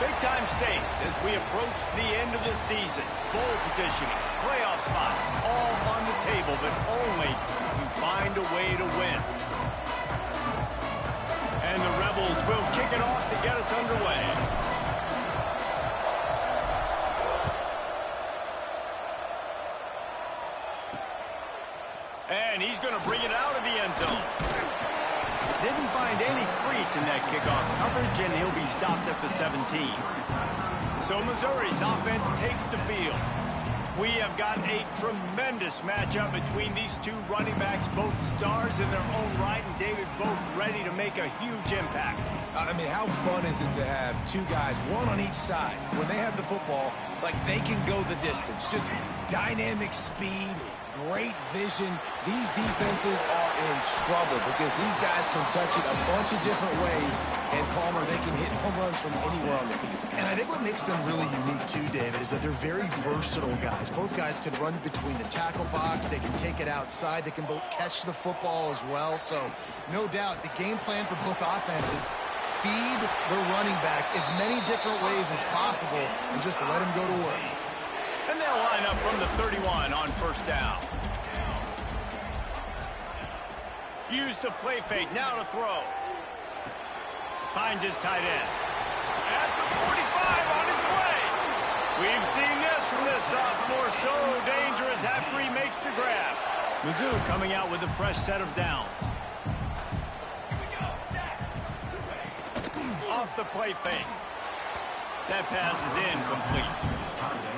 Big-time stakes as we approach the end of the season. Bowl positioning, playoff spots, all on the table, but only if you find a way to win. And the Rebels will kick it off to get us underway. And he's going to bring it out of the end zone. Didn't find any crease in that kickoff coverage, and he'll be stopped at the 17. So Missouri's offense takes the field. We have got a tremendous matchup between these two running backs, both stars in their own right, and David, both ready to make a huge impact. I mean, how fun is it to have two guys, one on each side, when they have the football, like they can go the distance. Just dynamic speed, great vision. These defenses are in trouble because these guys can touch it a bunch of different ways, and Palmer, they can hit home runs from anywhere on the field. And I think what makes them really unique too, David, is that they're very versatile guys. Both guys can run between the tackle box. They can take it outside. They can both catch the football as well. So no doubt the game plan for both offenses, feed the running back as many different ways as possible and just let him go to work. And they'll line up from the 31 on first down. Use the play fake, now to throw. Finds his tight end. At the 45 on his way. We've seen this from this sophomore, so dangerous after he makes the grab. Mizzou coming out with a fresh set of downs. Off the play fake. That pass is incomplete.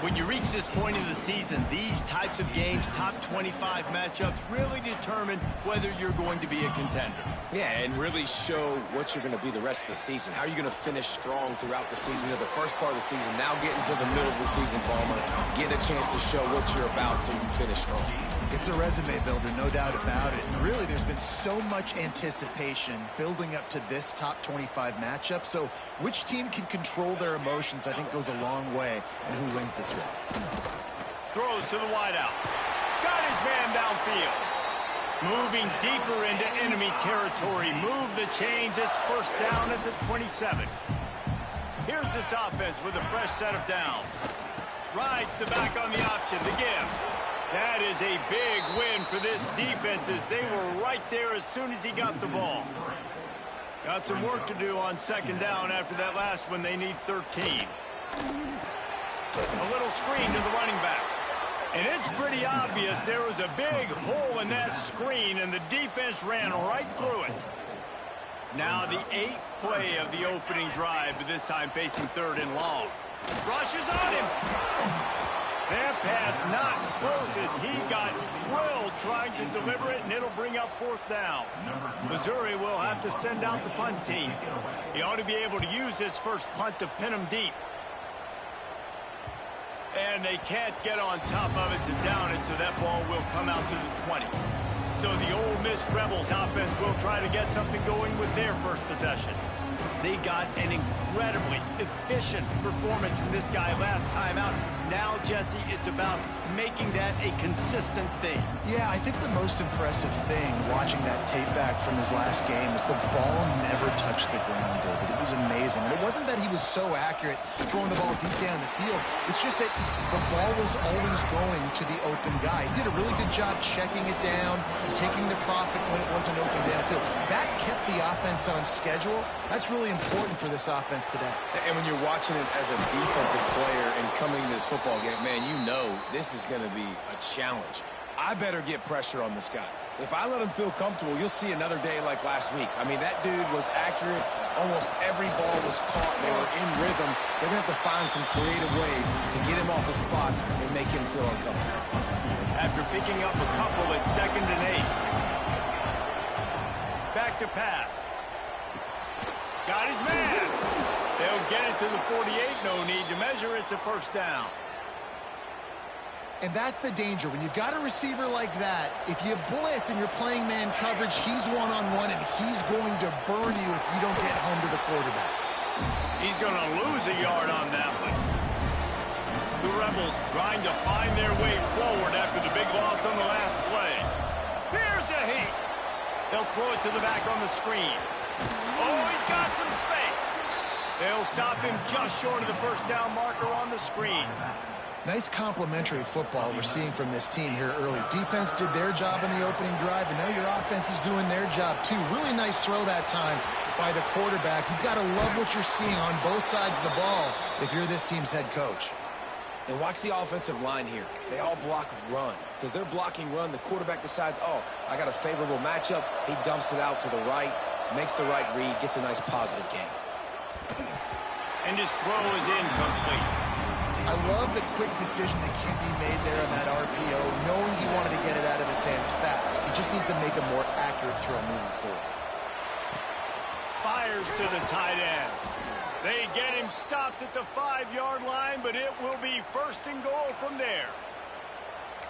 When you reach this point in the season, these types of games, top 25 matchups, really determine whether you're going to be a contender. Yeah, and really show what you're going to be the rest of the season. How are you going to finish strong throughout the season? The first part of the season, now getting to the middle of the season, Palmer, get a chance to show what you're about so you can finish strong. It's a resume builder, no doubt about it. And really, there's been so much anticipation building up to this top 25 matchup. So which team can control their emotions, I think, goes a long way in who wins this one. Throws to the wideout. Got his man downfield. Moving deeper into enemy territory. Move the chains. It's first down at the 27. Here's this offense with a fresh set of downs. Rides the back on the option. The give. That is a big win for this defense as they were right there as soon as he got the ball. Got some work to do on second down after that last one. They need 13. A little screen to the running back. And it's pretty obvious there was a big hole in that screen, and the defense ran right through it. Now the 8th play of the opening drive, but this time facing third and long. Rushes on him. That pass not close as he got drilled trying to deliver it, and it'll bring up fourth down. Missouri will have to send out the punt team. He ought to be able to use this first punt to pin him deep. And they can't get on top of it to down it, so that ball will come out to the 20. So the Ole Miss Rebels offense will try to get something going with their first possession. They got an incredibly efficient performance from this guy last time out. Now, Jesse, it's about making that a consistent thing. Yeah, I think the most impressive thing watching that tape back from his last game is the ball never touched the ground, David. It was amazing. And it wasn't that he was so accurate throwing the ball deep down the field. It's just that the ball was always going to the open guy. He did a really good job checking it down, taking the profit when it wasn't open downfield. That kept the offense on schedule. That's really important for this offense today. And when you're watching it as a defensive player and coming to this football game, man, you know this is going to be a challenge. I better get pressure on this guy. If I let him feel comfortable, you'll see another day like last week. I mean, that dude was accurate. Almost every ball was caught. They were in rhythm. They're going to have to find some creative ways to get him off his spots and make him feel uncomfortable. After picking up a couple at 2nd and 8. Back to pass. Got his man. They'll get it to the 48. No need to measure. It's a first down. And that's the danger. When you've got a receiver like that, if you blitz and you're playing man coverage, he's one-on-one, and he's going to burn you if you don't get home to the quarterback. He's going to lose a yard on that one. The Rebels trying to find their way forward after the big loss on the last play. Here's a heat. They'll throw it to the back on the screen. Oh, he's got some space. They'll stop him just short of the first down marker on the screen. Nice complementary football we're seeing from this team here early. Defense did their job in the opening drive, and now your offense is doing their job too. Really nice throw that time by the quarterback. You've got to love what you're seeing on both sides of the ball if you're this team's head coach. And watch the offensive line here. They all block run. Because they're blocking run, the quarterback decides, oh, I got a favorable matchup. He dumps it out to the right, makes the right read, gets a nice positive gain. And his throw is incomplete. I love the quick decision the QB made there on that RPO, knowing he wanted to get it out of his hands fast. He just needs to make a more accurate throw moving forward. Fires to the tight end. They get him stopped at the 5-yard line, but it will be first and goal from there.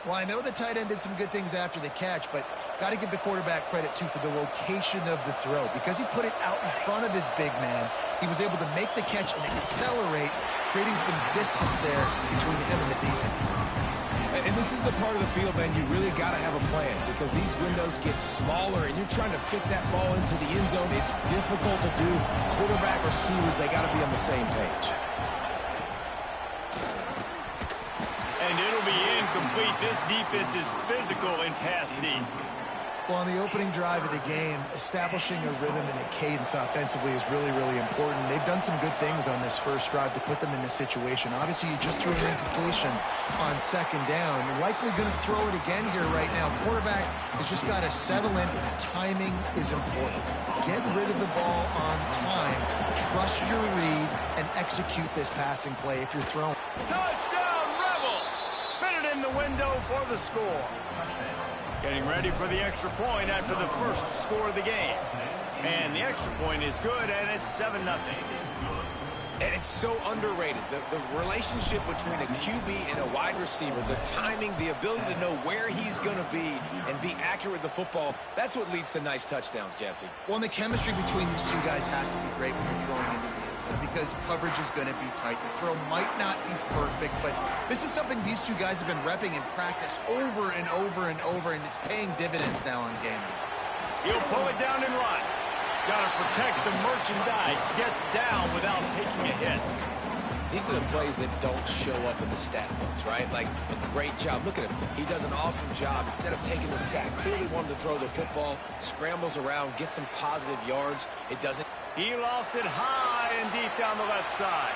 Well, I know the tight end did some good things after the catch, but got to give the quarterback credit, too, for the location of the throw. Because he put it out in front of his big man, he was able to make the catch and accelerate, creating some distance there between him and the defense. And this is the part of the field, man, you really got to have a plan because these windows get smaller and you're trying to fit that ball into the end zone. It's difficult to do. Quarterback, receivers, they got to be on the same page. And it'll be incomplete. This defense is physical in pass deep. Well, on the opening drive of the game, establishing a rhythm and a cadence offensively is really, really important. They've done some good things on this first drive to put them in this situation. Obviously, you just threw an incompletion on second down. You're likely going to throw it again here right now. Quarterback has just got to settle in. Timing is important. Get rid of the ball on time. Trust your read and execute this passing play if you're throwing. Touchdown, Rebels! Fitted in the window for the score. Getting ready for the extra point after the first score of the game. And the extra point is good, and it's 7-0. And it's so underrated. The relationship between a QB and a wide receiver, the timing, the ability to know where he's going to be and be accurate with the football, that's what leads to nice touchdowns, Jesse. Well, and the chemistry between these two guys has to be great when you're throwing into the end zone because coverage is going to be tight. The throw might not be perfect, but this is something these two guys have been repping in practice over and over and over, and it's paying dividends now on game day. He'll pull it down and run. Got to protect the merchandise. Gets down without taking a hit. These are the plays that don't show up in the stat books, right? Like a great job. Look at him. He does an awesome job. Instead of taking the sack, clearly wanted to throw the football, scrambles around, gets some positive yards. It doesn't. He lofts it high and deep down the left side.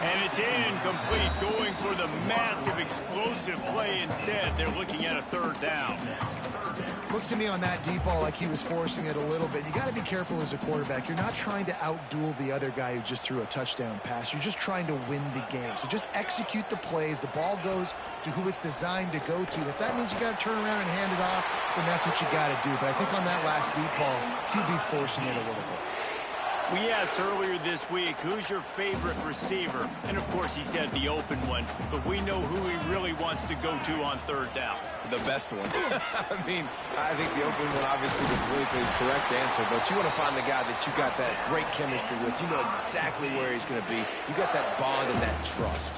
And it's incomplete, going for the massive explosive play instead. They're looking at a third down. Looks to me on that deep ball like he was forcing it a little bit. You got to be careful as a quarterback. You're not trying to outduel the other guy who just threw a touchdown pass. You're just trying to win the game. So just execute the plays. The ball goes to who it's designed to go to. If that means you got to turn around and hand it off, then that's what you got to do. But I think on that last deep ball, QB forcing it a little bit. We asked earlier this week, who's your favorite receiver? And, of course, he said the open one. But we know who he really wants to go to on third down. The best one. I mean, I think the open one, obviously, the politically correct answer. But you want to find the guy that you got that great chemistry with. You know exactly where he's going to be. You got that bond and that trust.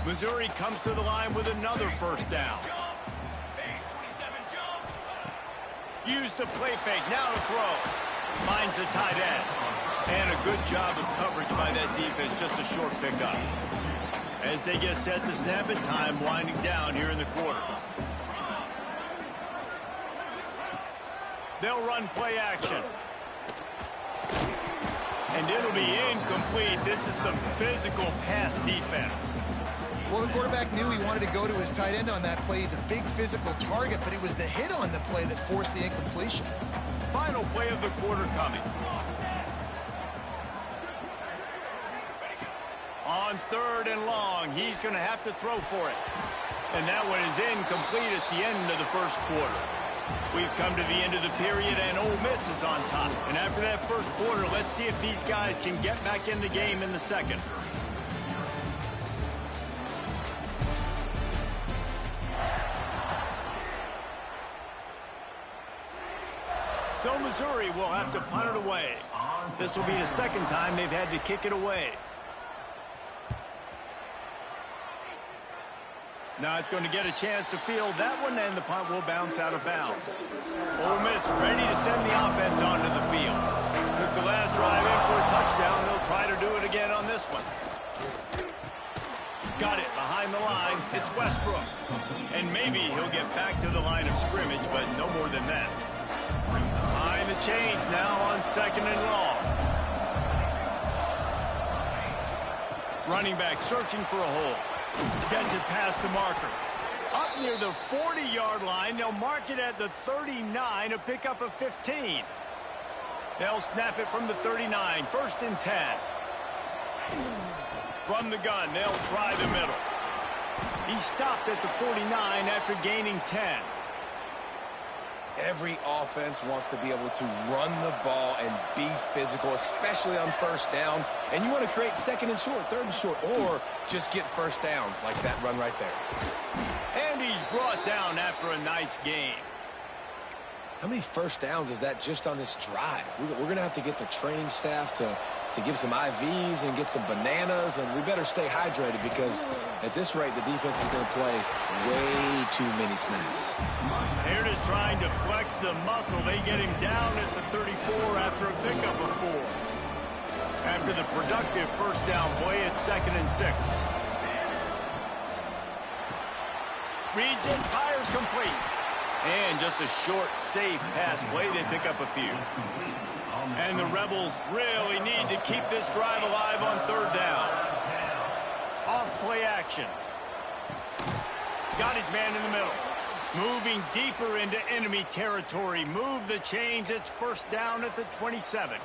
Missouri comes to the line with another first down. Use the play fake. Now to throw. Finds the tight end. And a good job of coverage by that defense. Just a short pickup. As they get set to snap it, time winding down here in the quarter. They'll run play action. And it'll be incomplete. This is some physical pass defense. Well, the quarterback knew he wanted to go to his tight end on that play. He's a big physical target, but it was the hit on the play that forced the incompletion. Final play of the quarter coming. On third and long, he's going to have to throw for it. And that one is incomplete. It's the end of the first quarter. We've come to the end of the period, and Ole Miss is on top. And after that first quarter, let's see if these guys can get back in the game in the second. So Missouri will have to punt it away. This will be the second time they've had to kick it away. Not going to get a chance to field that one, and the punt will bounce out of bounds. Ole Miss ready to send the offense onto the field. Took the last drive in for a touchdown. They'll try to do it again on this one. Got it behind the line. It's Westbrook. And maybe he'll get back to the line of scrimmage, but no more than that. Behind the chains now on 2nd and long. Running back searching for a hole. Gets it past the marker. Up near the 40-yard line. They'll mark it at the 39, a pickup of 15. They'll snap it from the 39, 1st and 10. From the gun, they'll try the middle. He stopped at the 49 after gaining 10. Every offense wants to be able to run the ball and be physical, especially on 1st down. And you want to create 2nd and short, 3rd and short, or just get 1st downs like that run right there. And he's brought down after a nice game. How many 1st downs is that just on this drive? We're going to have to get the training staff to give some IVs and get some bananas, and we better stay hydrated because at this rate, the defense is going to play way too many snaps. They're just trying to flex the muscle. They get him down at the 34 after a pickup of 4. After the productive 1st down play, it's 2nd and 6. Reads it, fires complete. And just a short, safe pass play. They pick up a few. And the Rebels really need to keep this drive alive on 3rd down. Off play action. Got his man in the middle. Moving deeper into enemy territory. Move the chains. It's 1st down at the 27.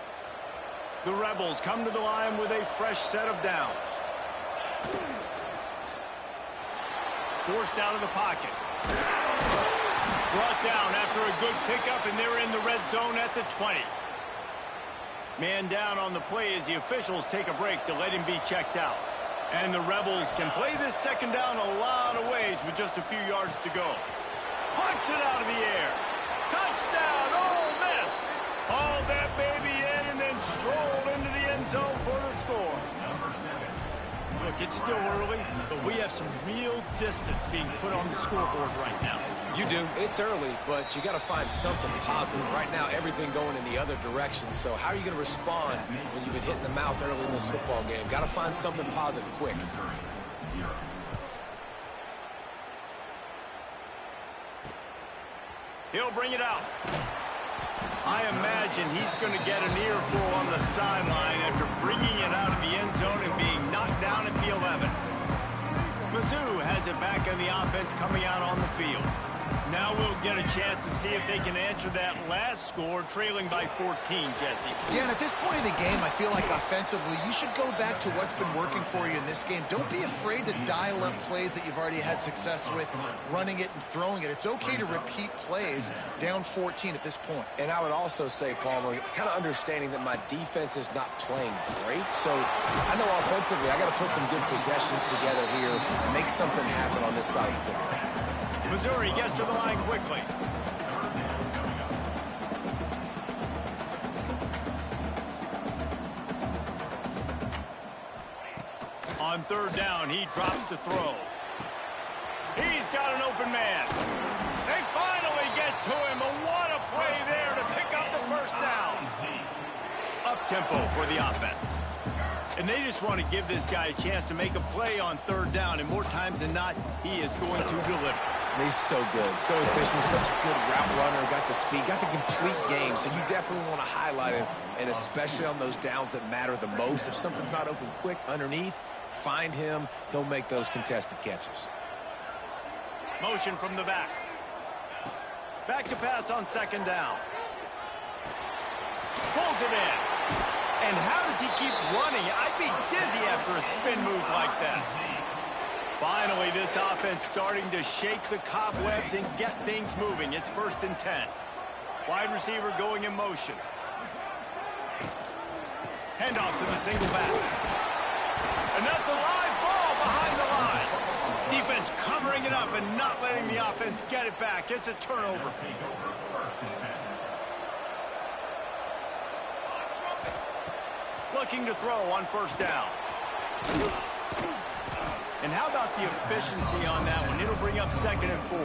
The Rebels come to the line with a fresh set of downs. Forced out of the pocket. Brought down after a good pickup, and they're in the red zone at the 20. Man down on the play as the officials take a break to let him be checked out. And the Rebels can play this 2nd down a lot of ways with just a few yards to go. Punts it out of the air. Touchdown, Ole Miss! Hauled that baby in and then strolled into the end zone for the score. Look, it's still early, but we have some real distance being put on the scoreboard right now. You do. It's early, but you got to find something positive. Right now, everything going in the other direction. So how are you going to respond when you've been hit in the mouth early in this football game? Got to find something positive quick. He'll bring it out. I imagine he's going to get an earful on the sideline after bringing it out of the end zone and being knocked down at the 11. Mizzou has it back on the offense coming out on the field. Now we'll get a chance to see if they can answer that last score, trailing by 14, Jesse. Yeah, and at this point in the game, I feel like offensively, you should go back to what's been working for you in this game. Don't be afraid to dial up plays that you've already had success with, running it and throwing it. It's okay to repeat plays down 14 at this point. And I would also say, Palmer, kind of understanding that my defense is not playing great. So I know offensively, I got to put some good possessions together here and make something happen on this side of the football. Missouri gets to the line quickly. On 3rd down, he drops to throw. He's got an open man. They finally get to him, but what a play there to pick up the 1st down. Up-tempo for the offense. And they just want to give this guy a chance to make a play on 3rd down, and more times than not, he is going to deliver. He's so good, so efficient, such a good route runner, got the speed, got the complete game, so you definitely want to highlight him, and especially on those downs that matter the most. If something's not open quick underneath, find him, he'll make those contested catches. Motion from the back. Back to pass on 2nd down. Pulls it in. And how does he keep running? I'd be dizzy after a spin move like that. Finally, this offense starting to shake the cobwebs and get things moving. It's 1st and 10. Wide receiver going in motion. Handoff to the single back. And that's a live ball behind the line. Defense covering it up and not letting the offense get it back. It's a turnover. Looking to throw on 1st down. And how about the efficiency on that one? It'll to bring up 2nd and 4.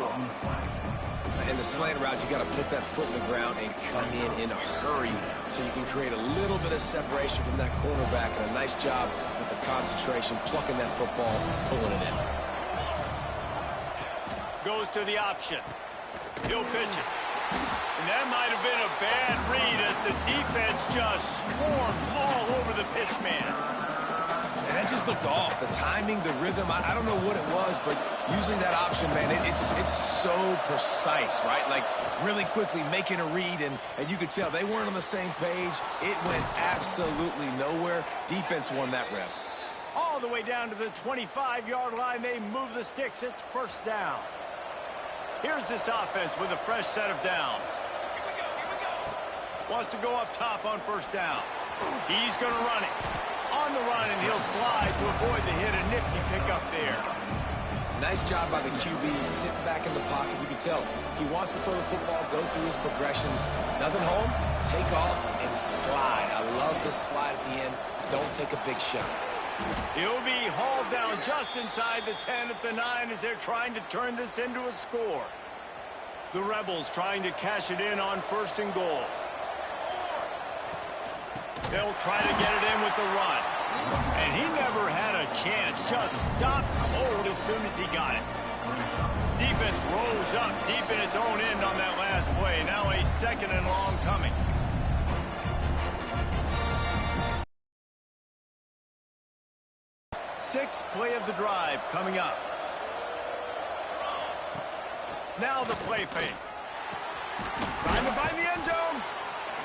In the slant route, you got to put that foot in the ground and come in a hurry so you can create a little bit of separation from that cornerback, and a nice job with the concentration, plucking that football, pulling it in. Goes to the option. He'll pitch it. And that might have been a bad read as the defense just swarms all over the pitch man. And that just looked off. The timing, the rhythm, I don't know what it was, but usually that option, man, it's so precise, right? Like really quickly making a read, and you could tell they weren't on the same page. It went absolutely nowhere. Defense won that rep. All the way down to the 25-yard line, they move the sticks. It's 1st down. Here's this offense with a fresh set of downs. Wants to go up top on 1st down. He's going to run it. On the run, and he'll slide to avoid the hit. A nifty pickup there. Nice job by the QB, sitting back in the pocket. You can tell he wants to throw the football, go through his progressions. Nothing home, take off, and slide. I love this slide at the end. Don't take a big shot. He'll be hauled down just inside the 10 at the 9 as they're trying to turn this into a score. The Rebels trying to cash it in on 1st and goal. They'll try to get it in with the run. And he never had a chance. Just stopped cold as soon as he got it. Defense rolls up deep in its own end on that last play. Now a 2nd and long coming. Sixth play of the drive coming up. Now the play fake. Trying to find the end zone.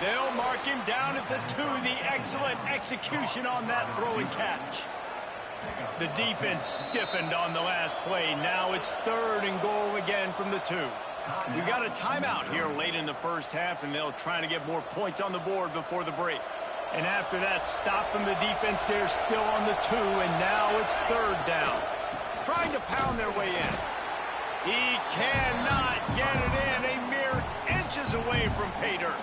They'll mark him down at the 2. The excellent execution on that throw and catch. The defense stiffened on the last play. Now it's 3rd and goal again from the 2. We got a timeout here late in the 1st half, and they'll try to get more points on the board before the break. And after that stop from the defense, they're still on the 2, and now it's 3rd down. Trying to pound their way in. He cannot get it in. A mere inches away from pay dirt.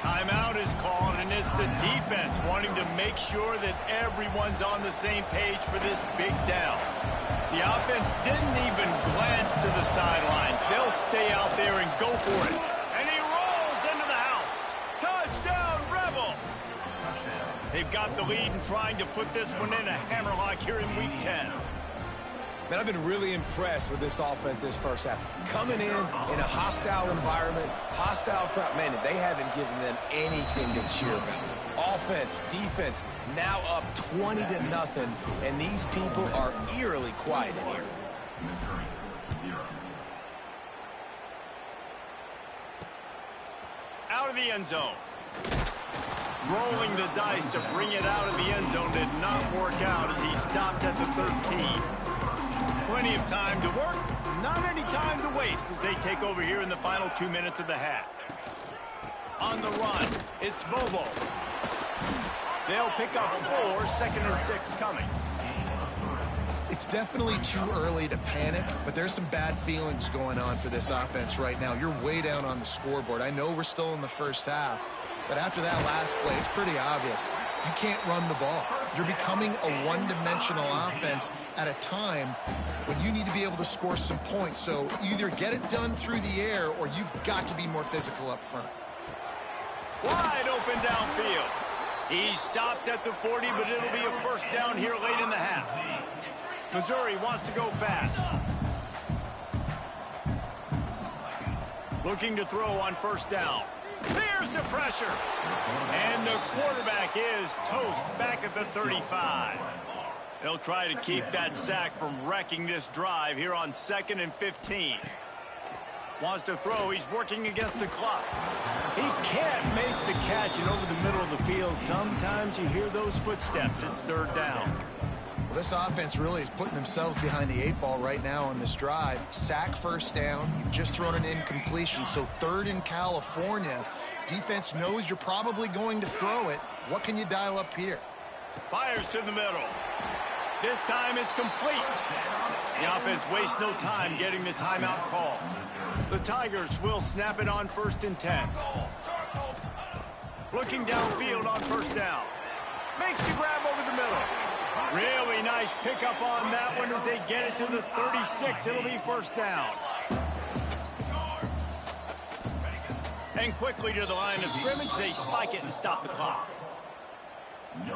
Timeout is called, and it's the defense wanting to make sure that everyone's on the same page for this big down. The offense didn't even glance to the sidelines. They'll stay out there and go for it. And he rolls into the house. Touchdown, Rebels! They've got the lead and trying to put this one in a hammerlock here in Week 10. Man, I've been really impressed with this offense this 1st half. Coming in a hostile environment, hostile crowd. Man, they haven't given them anything to cheer about. Offense, defense, now up 20-0, and these people are eerily quiet in here. Out of the end zone. Rolling the dice to bring it out of the end zone did not work out as he stopped at the 13. Plenty of time to work, not any time to waste as they take over here in the final 2 minutes of the half. On the run, it's Bobo. They'll pick up 4, 2nd and 6 coming. It's definitely too early to panic, but there's some bad feelings going on for this offense right now. You're way down on the scoreboard. I know we're still in the 1st half, but after that last play, it's pretty obvious. You can't run the ball. You're becoming a one-dimensional offense at a time when you need to be able to score some points. So either get it done through the air or you've got to be more physical up front. Wide open downfield. He stopped at the 40, but it'll be a 1st down here late in the half. Missouri wants to go fast. Looking to throw on 1st down. There's the pressure. And the quarterback is toast back at the 35. They'll try to keep that sack from wrecking this drive here on 2nd and 15. Wants to throw. He's working against the clock. He can't make the catch, and over the middle of the field, sometimes you hear those footsteps. It's 3rd down. Well, this offense really is putting themselves behind the 8 ball right now on this drive. Sack 1st down. You've just thrown an incompletion, so 3rd in California. Defense knows you're probably going to throw it. What can you dial up here? Fires to the middle. This time it's complete. The offense wastes no time getting the timeout call. The Tigers will snap it on 1st and 10. Looking downfield on 1st down. Makes the grab over the middle. Really nice pickup on that one as they get it to the 36. It'll be first down. And quickly to the line of scrimmage, they spike it and stop the clock.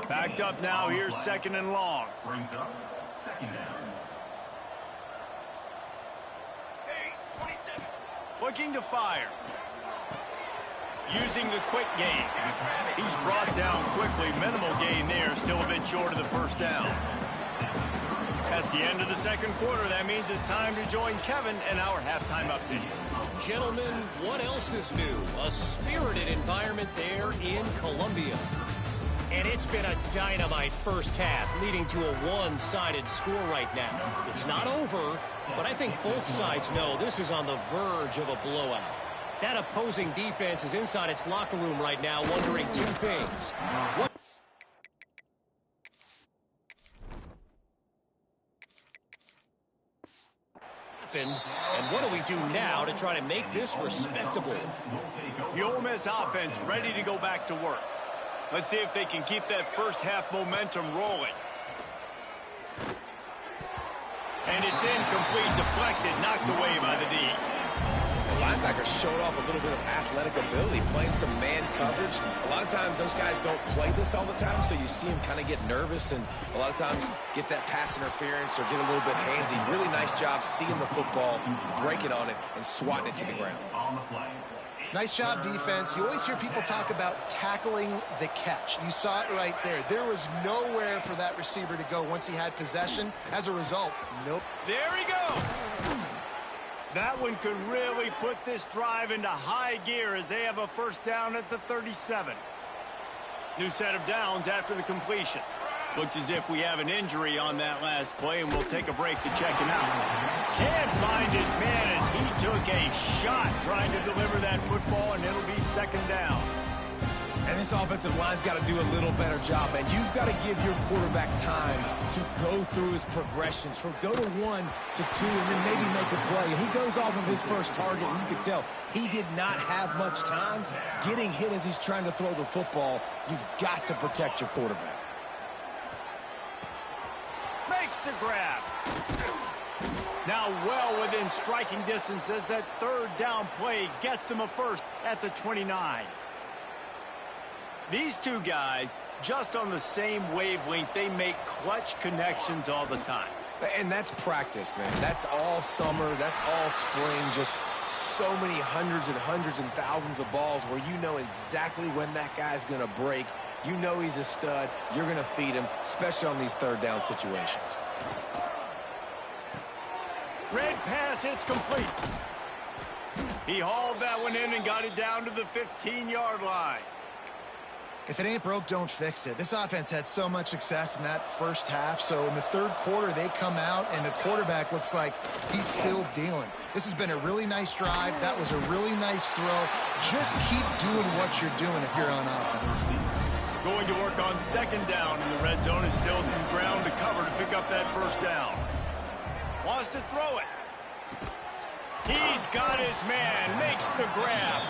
Backed up now, here's second and long. Brings up second down. Looking to fire. Using the quick game. He's brought down quickly. Minimal gain there. Still a bit short of the first down. That's the end of the second quarter. That means it's time to join Kevin in our halftime update. Gentlemen, what else is new? A spirited environment there in Columbia. And it's been a dynamite first half, leading to a one-sided score right now. It's not over, but I think both sides know this is on the verge of a blowout. That opposing defense is inside its locker room right now wondering two things. What happened, and what do we do now to try to make this respectable? The Ole Miss offense ready to go back to work. Let's see if they can keep that first half momentum rolling. And it's incomplete, deflected, knocked away by the D. The linebacker showed off a little bit of athletic ability, playing some man coverage. A lot of times those guys don't play this all the time, so you see him kind of get nervous and a lot of times get that pass interference or get a little bit handsy. Really nice job seeing the football, breaking on it, and swatting it to the ground. On the play. Nice job, defense. You always hear people talk about tackling the catch. You saw it right there. There was nowhere for that receiver to go once he had possession. As a result, nope. There he goes. That one could really put this drive into high gear as they have a first down at the 37. New set of downs after the completion. Looks as if we have an injury on that last play, and we'll take a break to check him out. Can't find his man as he took a shot trying to deliver that football, and it'll be second down. And this offensive line's got to do a little better job, man. You've got to give your quarterback time to go through his progressions from go to 1 to 2 and then maybe make a play. And he goes off of his first target, and you can tell he did not have much time getting hit as he's trying to throw the football. You've got to protect your quarterback. Makes the grab. Now well within striking distance as that third down play gets him a first at the 29. These two guys, just on the same wavelength, they make clutch connections all the time. And that's practice, man. That's all summer. That's all spring. Just so many hundreds and thousands of balls where you know exactly when that guy's going to break. You know he's a stud. You're going to feed him, especially on these third down situations. Red pass, it's complete. He hauled that one in and got it down to the 15-yard line. If it ain't broke, don't fix it. This offense had so much success in that first half, so in the third quarter, they come out, and the quarterback looks like he's still dealing. This has been a really nice drive. That was a really nice throw. Just keep doing what you're doing if you're on offense. Going to work on second down in the red zone. Is still some ground to cover to pick up that first down. Wants to throw it. He's got his man. Makes the grab.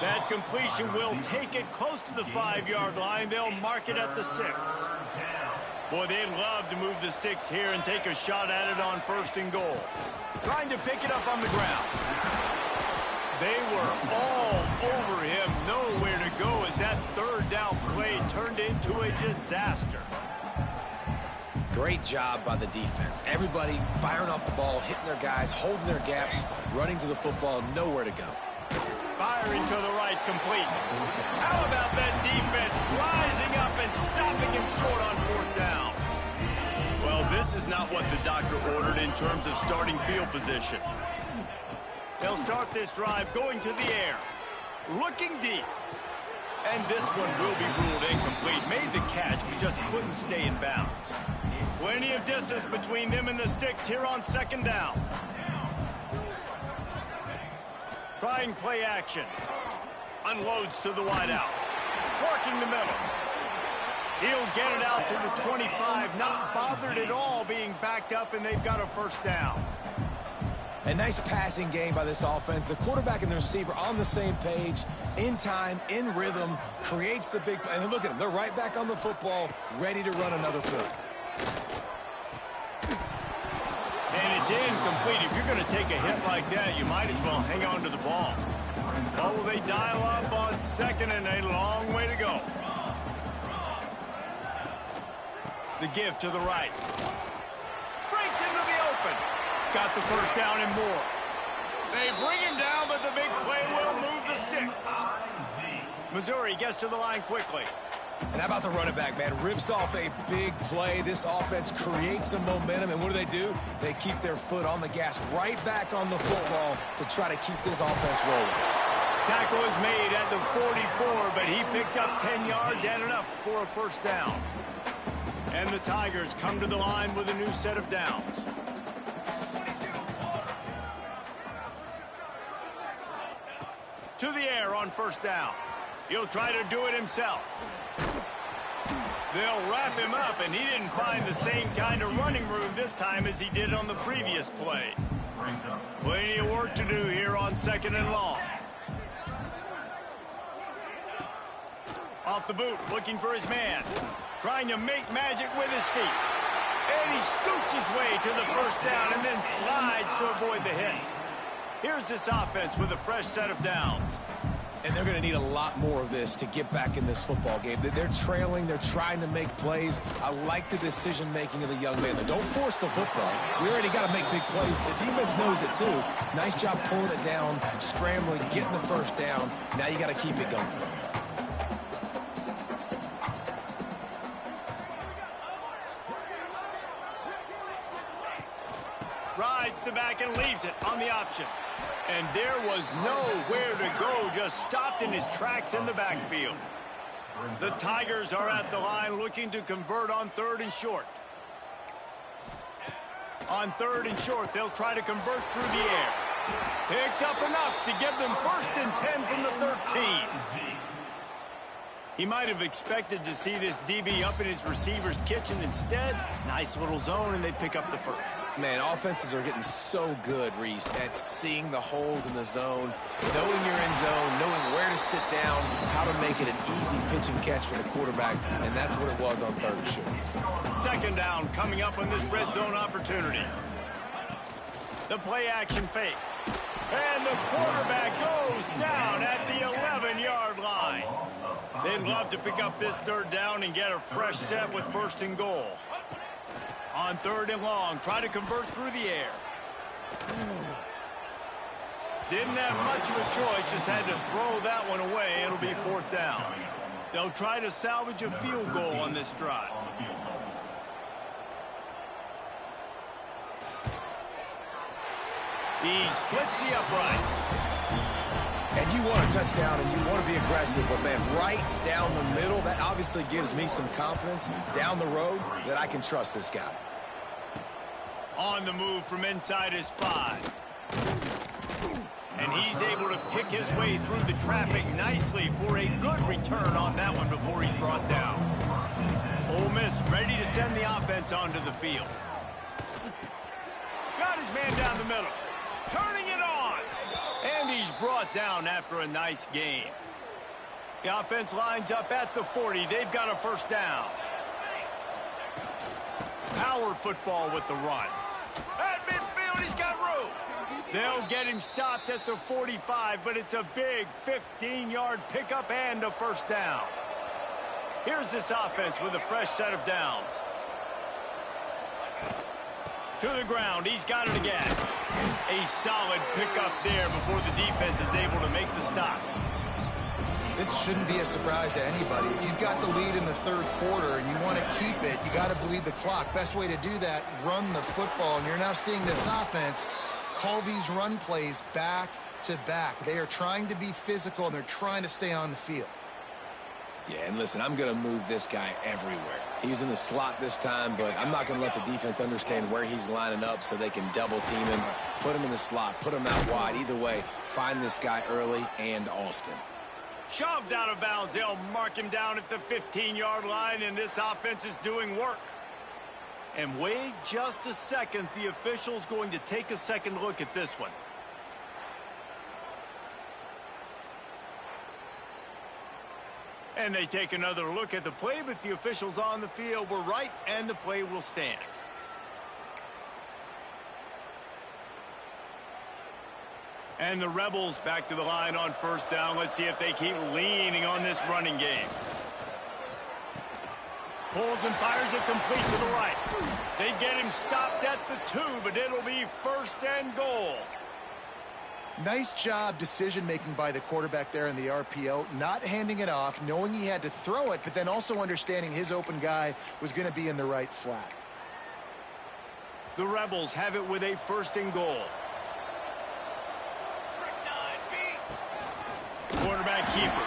That completion will take it close to the 5-yard line. They'll mark it at the 6. Boy, they'd love to move the sticks here and take a shot at it on first and goal. Trying to pick it up on the ground. They were all over him. Nowhere to go as that third down play turned into a disaster. Great job by the defense. Everybody firing off the ball, hitting their guys, holding their gaps, running to the football, nowhere to go. Firing to the right, complete. How about that defense rising up and stopping him short on fourth down? Well, this is not what the doctor ordered in terms of starting field position. They'll start this drive going to the air. Looking deep. And this one will be ruled incomplete. Made the catch, but just couldn't stay in bounds. Plenty of distance between them and the sticks here on second down. Trying play action. Unloads to the wideout. Working the middle. He'll get it out to the 25. Not bothered at all being backed up, and they've got a first down. A nice passing game by this offense. The quarterback and the receiver on the same page, in time, in rhythm, creates the big play. And look at them. They're right back on the football, ready to run another play. And it's incomplete. If you're going to take a hit like that, you might as well hang on to the ball. Oh, they dial up on second and a long way to go. The give to the right. Breaks into the open. Got the first down and more. They bring him down, but the big play will move the sticks. Missouri gets to the line quickly. And how about the running back, man? Rips off a big play. This offense creates some momentum, and what do? They keep their foot on the gas, right back on the football to try to keep this offense rolling. Tackle is made at the 44, but he picked up 10 yards and enough for a first down. And the Tigers come to the line with a new set of downs. To the air on first down. He'll try to do it himself. They'll wrap him up, and he didn't find the same kind of running room this time as he did on the previous play. Plenty of work to do here on second and long. Off the boot, looking for his man. Trying to make magic with his feet. And he scoots his way to the first down and then slides to avoid the hit. Here's this offense with a fresh set of downs. And they're going to need a lot more of this to get back in this football game. They're trailing. They're trying to make plays. I like the decision-making of the young man. Don't force the football. We already got to make big plays. The defense knows it, too. Nice job pulling it down, scrambling, getting the first down. Now you got to keep it going. Rides the back and leaves it on the option. And there was nowhere to go, just stopped in his tracks in the backfield. The Tigers are at the line looking to convert on third and short. On third and short, they'll try to convert through the air. Picks up enough to give them first and 10 from the 13. He might have expected to see this DB up in his receiver's kitchen. Instead, nice little zone, and they pick up the first. Man, offenses are getting so good, Reese, at seeing the holes in the zone, knowing you're in zone, knowing where to sit down, how to make it an easy pitch and catch for the quarterback, and that's what it was on third and short. Second down coming up on this red zone opportunity. The play action fake. And the quarterback goes down at the 11-yard line. They'd love to pick up this third down and get a fresh set with first and goal. On third and long, try to convert through the air. Didn't have much of a choice, just had to throw that one away. It'll be fourth down. They'll try to salvage a field goal on this drive. He splits the uprights. And you want a touchdown and you want to be aggressive, but, man, right down the middle, that obviously gives me some confidence down the road that I can trust this guy. On the move from inside his 5. And he's able to pick his way through the traffic nicely for a good return on that one before he's brought down. Ole Miss ready to send the offense onto the field. Got his man down the middle. Turning it on. And he's brought down after a nice game. The offense lines up at the 40. They've got a first down. Power football with the run. At midfield, he's got room. They'll get him stopped at the 45, but it's a big 15-yard pickup and a first down. Here's this offense with a fresh set of downs. To the ground, he's got it again. A solid pickup there before the defense is able to make the stop. This shouldn't be a surprise to anybody. If you've got the lead in the third quarter and you want to keep it, you got to bleed the clock. Best way to do that, run the football. And you're now seeing this offense call these run plays back to back. They are trying to be physical, and they're trying to stay on the field. Yeah, and listen, I'm going to move this guy everywhere. He's in the slot this time, but I'm not going to let the defense understand where he's lining up so they can double team him, put him in the slot, put him out wide. Either way, find this guy early and often. Shoved out of bounds. They'll mark him down at the 15-yard line, and this offense is doing work. And wait just a second. The official's going to take a second look at this one. And they take another look at the play, but the officials on the field were right, and the play will stand. And the Rebels back to the line on first down. Let's see if they keep leaning on this running game. Pulls and fires it complete to the right. They get him stopped at the 2, but it'll be first and goal. Nice job decision-making by the quarterback there in the RPO, not handing it off, knowing he had to throw it, but then also understanding his open guy was going to be in the right flat. The Rebels have it with a first and goal. Quarterback keeper.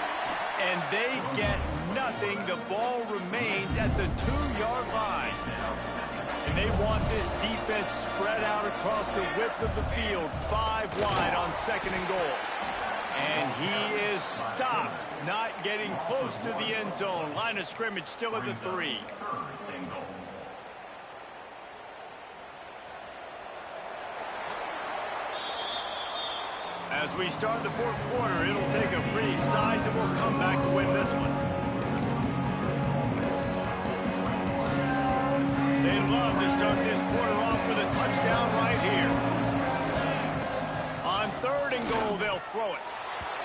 And they get nothing. The ball remains at the 2-yard line. And they want this defense spread out across the width of the field, 5 wide on second and goal. And he is stopped, not getting close to the end zone. Line of scrimmage still at the 3. As we start the fourth quarter, it'll take a pretty sizable comeback to win this one. They love to start this quarter off with a touchdown right here. On third and goal, they'll throw it.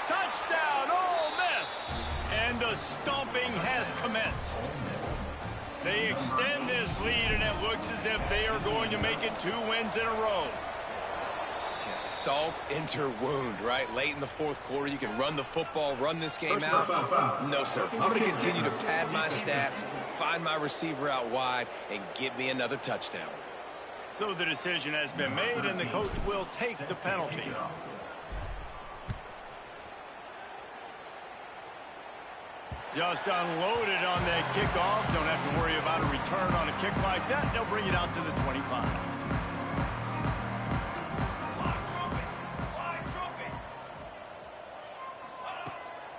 Touchdown, Ole Miss! And the stomping has commenced. They extend this lead, and it looks as if they are going to make it 2 wins in a row. Salt enter wound, right? Late in the fourth quarter, you can run the football, run this game out. No, sir. I'm going to continue to pad my stats, find my receiver out wide, and get me another touchdown. So the decision has been made, and the coach will take the penalty. Just unloaded on that kickoff. Don't have to worry about a return on a kick like that. They'll bring it out to the 25.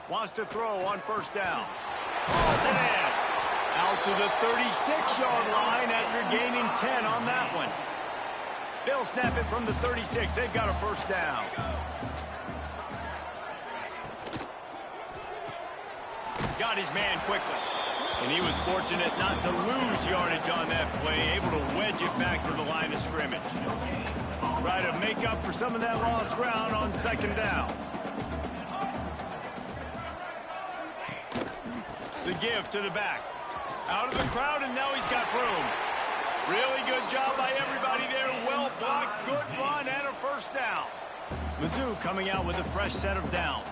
Wants to throw on first down. Calls it in. Out to the 36-yard line after gaining 10 on that one. They'll snap it from the 36. They've got a first down. Got his man quickly. And he was fortunate not to lose yardage on that play, able to wedge it back to the line of scrimmage. Try to make up for some of that lost ground on second down. The give to the back. Out of the crowd, and now he's got room. Really good job by everybody there. Well blocked, good run, and a first down. Mizzou coming out with a fresh set of downs.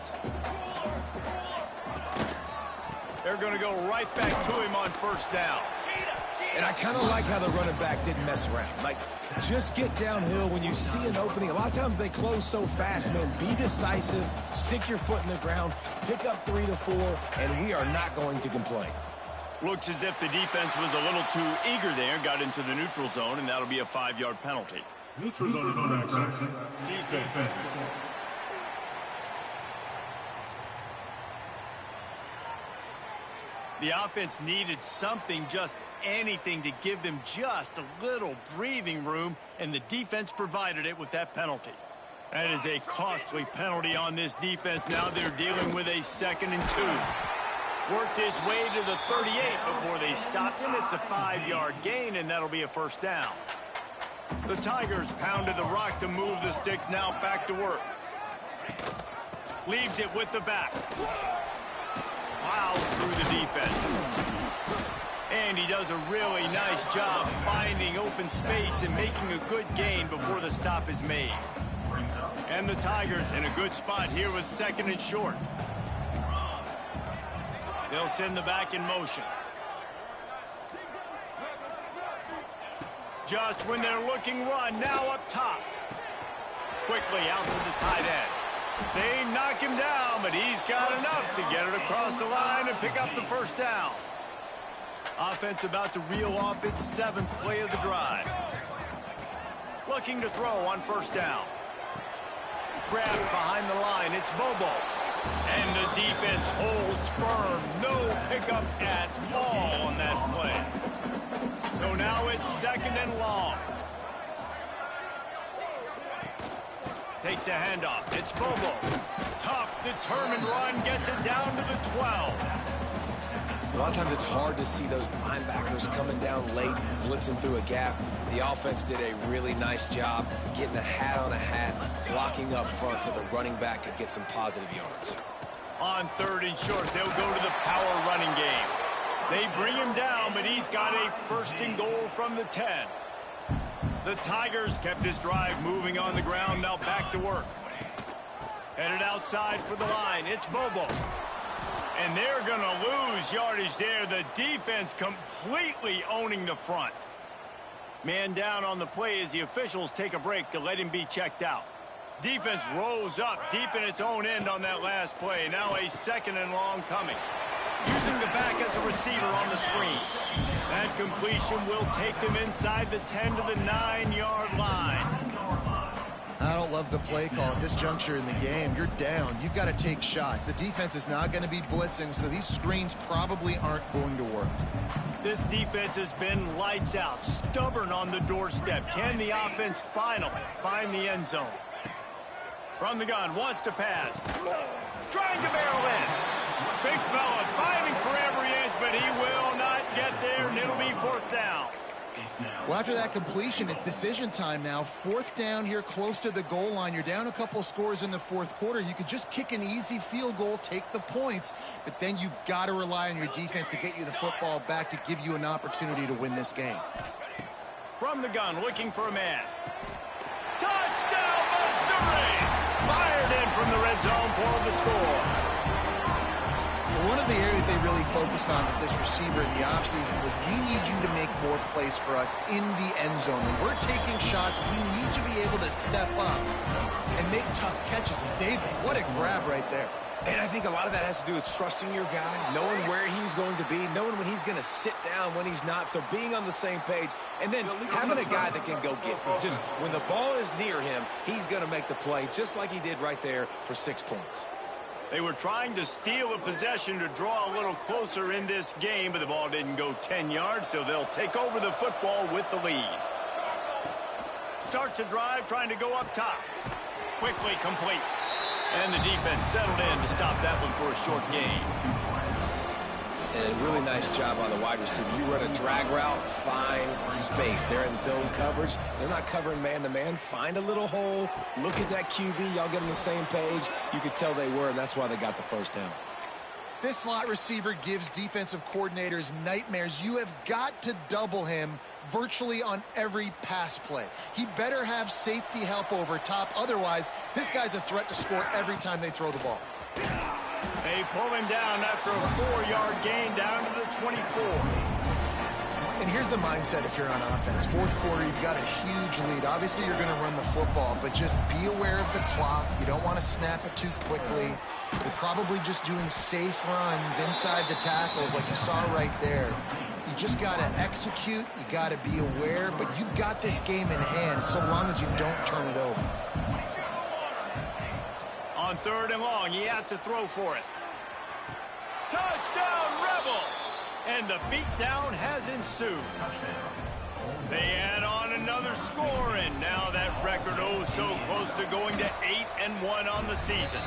They're going to go right back to him on first down. And I kind of like how the running back didn't mess around. Like, just get downhill when you see an opening. A lot of times they close so fast, man. Be decisive, stick your foot in the ground, pick up 3 to 4, and we are not going to complain. Looks as if the defense was a little too eager there, got into the neutral zone, and that'll be a 5-yard penalty. Neutral zone infraction. Defense. The offense needed something, just anything, to give them just a little breathing room, and the defense provided it with that penalty. That is a costly penalty on this defense. Now they're dealing with a 2nd and 2. Worked his way to the 38 before they stopped him. It's a 5-yard gain, and that'll be a first down. The Tigers pounded the rock to move the sticks, now back to work. Leaves it with the back. Plows through the defense. And he does a really nice job finding open space and making a good gain before the stop is made. And the Tigers in a good spot here with 2nd and short. They'll send the back in motion. Just when they're looking run, now up top. Quickly out to the tight end. They knock him down, but he's got enough to get it across the line and pick up the first down. Offense about to reel off its 7th play of the drive. Looking to throw on first down. Grabbed behind the line, it's Bobo. And the defense holds firm. No pickup at all on that play. So now it's 2nd and long. Takes a handoff. It's Bobo. Tough, determined run. Gets it down to the 12. lot of times it's hard to see those linebackers coming down late, blitzing through a gap. The offense did a really nice job getting a hat on a hat, blocking up front so the running back could get some positive yards. On 3rd and short, they'll go to the power running game. They bring him down, but he's got a 1st and goal from the 10. The Tigers kept this drive moving on the ground, now back to work. Headed outside for the line, it's Bobo. And they're going to lose yardage there. The defense completely owning the front. Man down on the play as the officials take a break to let him be checked out. Defense rose up deep in its own end on that last play. Now a 2nd and long coming. Using the back as a receiver on the screen. That completion will take them inside the 10 to the 9-yard line. I don't love the play call at this juncture in the game. You're down. You've got to take shots. The defense is not going to be blitzing, so these screens probably aren't going to work. This defense has been lights out, stubborn on the doorstep. Can the offense finally find the end zone? From the gun, wants to pass. Trying to barrel in. Big fella fighting for every inch, but he will not get there, and it'll be 4th down. Well, after that completion, it's decision time now. 4th down here close to the goal line. You're down a couple scores in the 4th quarter. You could just kick an easy field goal, take the points, but then you've got to rely on your defense to get you the football back to give you an opportunity to win this game. From the gun, looking for a man. Touchdown, Missouri! Fired in from the red zone for the score. One of the areas they really focused on with this receiver in the offseason was we need you to make more plays for us in the end zone. When we're taking shots, we need you to be able to step up and make tough catches. And David, what a grab right there. And I think a lot of that has to do with trusting your guy, knowing where he's going to be, knowing when he's going to sit down, when he's not, so being on the same page, and then having a guy that can go get him. Just when the ball is near him, he's going to make the play, just like he did right there for 6 points. They were trying to steal a possession to draw a little closer in this game, but the ball didn't go 10 yards, so they'll take over the football with the lead. Starts a drive, trying to go up top. Quickly complete. And the defense settled in to stop that one for a short gain. And a really nice job on the wide receiver. You run a drag route, find space. They're in zone coverage. They're not covering man-to-man. Find a little hole. Look at that QB. Y'all get on the same page. You could tell they were, and that's why they got the 1st down. This slot receiver gives defensive coordinators nightmares. You have got to double him virtually on every pass play. He better have safety help over top. Otherwise, this guy's a threat to score every time they throw the ball. They pull him down after a 4-yard gain down to the 24. And here's the mindset if you're on offense. 4th quarter, you've got a huge lead. Obviously, you're going to run the football, but just be aware of the clock. You don't want to snap it too quickly. You're probably just doing safe runs inside the tackles like you saw right there. You just got to execute. You got to be aware, but you've got this game in hand so long as you don't turn it over. On 3rd and long, he has to throw for it. Touchdown, Rebels! And the beatdown has ensued. They add on another score, and now that record so close to going to 8-1 on the season.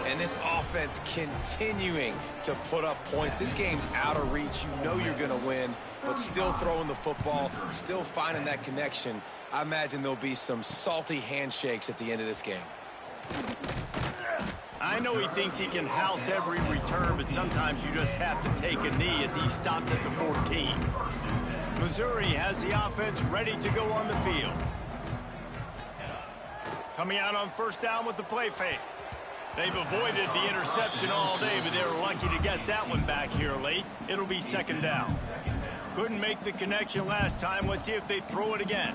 And this offense continuing to put up points. This game's out of reach. You know you're going to win, but still throwing the football, still finding that connection. I imagine there'll be some salty handshakes at the end of this game. I know he thinks he can house every return, but sometimes you just have to take a knee as he stopped at the 14. Missouri has the offense ready to go on the field. Coming out on 1st down with the play fake. They've avoided the interception all day, but they were lucky to get that one back here late. It'll be 2nd down. Couldn't make the connection last time. Let's see if they throw it again.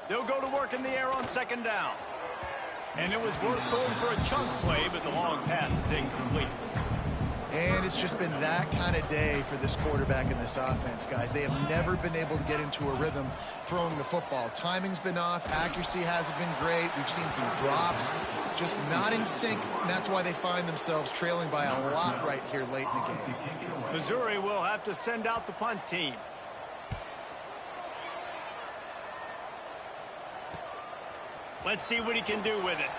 They'll go to work in the air on 2nd down. And it was worth going for a chunk play, but the long pass is incomplete. And it's just been that kind of day for this quarterback and this offense, guys. They have never been able to get into a rhythm throwing the football. Timing's been off. Accuracy hasn't been great. We've seen some drops, just not in sync, and that's why they find themselves trailing by a lot right here late in the game. Missouri will have to send out the punt team. Let's see what he can do with it.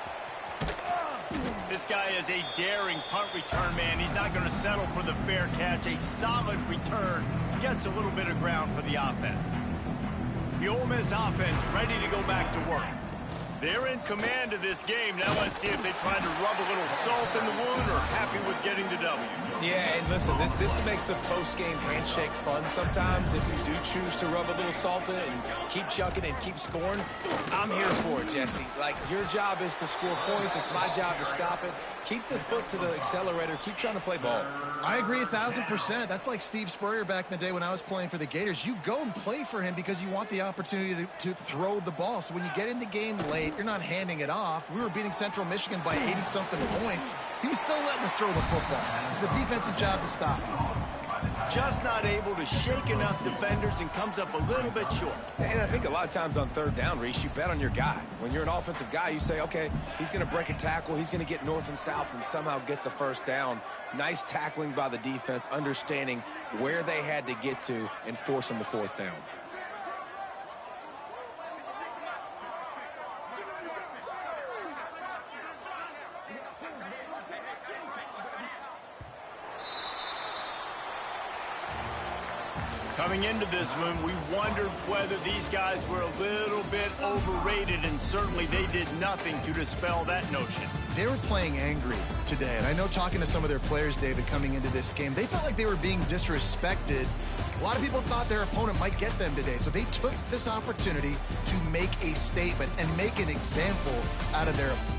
This guy is a daring punt return man. He's not going to settle for the fair catch. A solid return gets a little bit of ground for the offense. The Ole Miss offense ready to go back to work. They're in command of this game. Now let's see if they try to rub a little salt in the wound or happy with getting the W. Yeah, and listen, this makes the post-game handshake fun sometimes. If you do choose to rub a little salt in it and keep chucking and keep scoring, I'm here for it, Jesse. Like, your job is to score points. It's my job to stop it. Keep the foot to the accelerator. Keep trying to play ball. I agree 1,000%. That's like Steve Spurrier back in the day when I was playing for the Gators. You go and play for him because you want the opportunity to throw the ball. So when you get in the game late, you're not handing it off. We were beating Central Michigan by 80-something points. He was still letting us throw the football. It's the defense's job to stop. Just not able to shake enough defenders and comes up a little bit short. And I think a lot of times on third down, Reese, you bet on your guy. When you're an offensive guy, you say, okay, he's going to break a tackle. He's going to get north and south and somehow get the first down. Nice tackling by the defense, understanding where they had to get to and forcing the fourth down. Coming into this one, we wondered whether these guys were a little bit overrated, and certainly they did nothing to dispel that notion. They were playing angry today, and I know talking to some of their players, David, coming into this game, they felt like they were being disrespected. A lot of people thought their opponent might get them today, so they took this opportunity to make a statement and make an example out of their opponent.